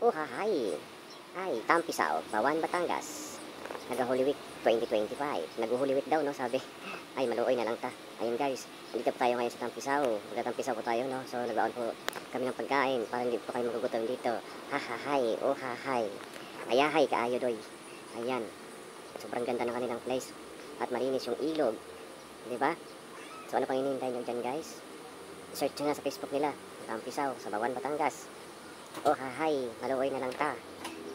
Hi! Hi, Tampisaw, Bawan, Batangas. Nag-Holy Week 2025. Nag-Holy Week daw, no? Sabi. Ay, maluoy na lang ta. Ayun guys, dito po tayo ngayon sa Tampisaw. Magtatampisaw po tayo, no? So, nag-aon po kami ng pagkain para hindi po kayo magugutom dito. Hi! Hi! Ayahay, kaayo doy. Ayan. Sobrang ganda ng kanilang place. At malinis yung ilog. Diba? So, ano pang hinihintay nyo dyan, guys? Search nyo na sa Facebook nila. Tampisaw, sa Bawan, Batangas. Hi, maluoy na lang ta.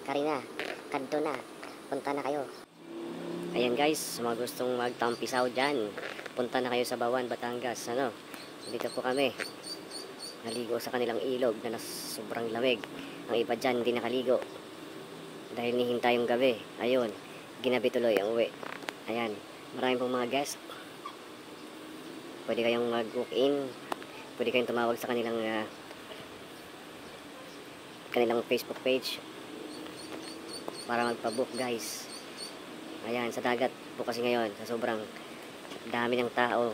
Karina, kadto na. Punta na kayo. Ayan guys, sa mga gustong magtampisaw dyan, punta na kayo sa Bawan, Batangas. Ano? Dito po kami. Naligo sa kanilang ilog na sobrang lamig. Ang iba dyan, hindi nakaligo. Dahil nihintay yung gabi. Ayun, ginabi tuloy ang uwi. Ayan, maraming pong mga guest. Pwede kayong mag-walk-in. Pwede kayong tumawag sa kanilang Facebook page para magpabook guys. Ayan, sa dagat po kasi ngayon, sa sobrang dami ng tao,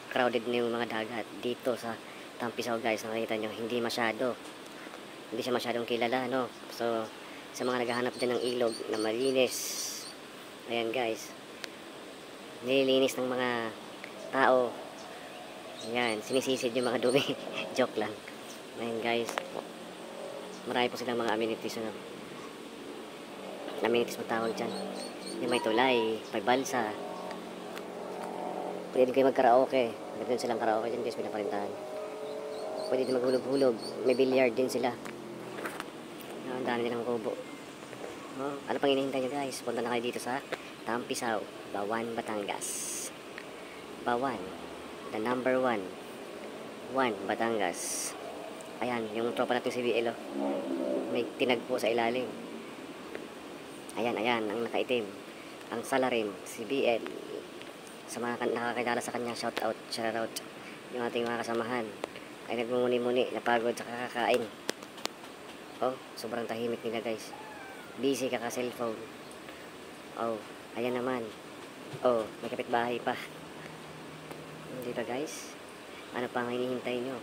crowded na yung mga dagat dito sa Tampisaw guys. Nakikita nyo, hindi siya masyadong kilala, no? So, sa mga naghahanap dyan ng ilog na malinis, ayan guys, nililinis ng mga tao. Ayan, sinisisid yung mga dumi. Joke lang. Ayan guys, marami po silang mga amenities, ano? Amenities matawag dyan. Yung may tulay, may balsa. Pwede din kayo mag-karaoke. Meron silang karaoke dyan guys, pinaparintahan. Pwede din maghulog-hulog. May billiard din sila. Ang dami nilang kubo. Ano pang hinihintay nyo guys? Punta na kayo dito sa Tampisaw, Bawan, Batangas. Bawan, the number 1. Batangas. Ayan, yung tropa natin si BL, oh. May tinagpo sa ilalim. Ayan, ang nakaitim. Ang salarin, si BL. Sa mga nakakilala sa kanya, shout out. Yung ating mga kasamahan ay nagmumuni-muni, napagod sa kakakain. Sobrang tahimik nila guys. Busy kaka-cellphone. Ayan naman. May kapitbahay pa. Hindi ba guys? Ano pa ang hinihintay nyo?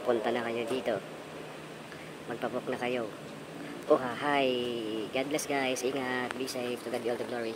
Punta na kayo dito. Magpabook na kayo. Hi! God bless guys. Ingat. Be safe. To God be all the glory.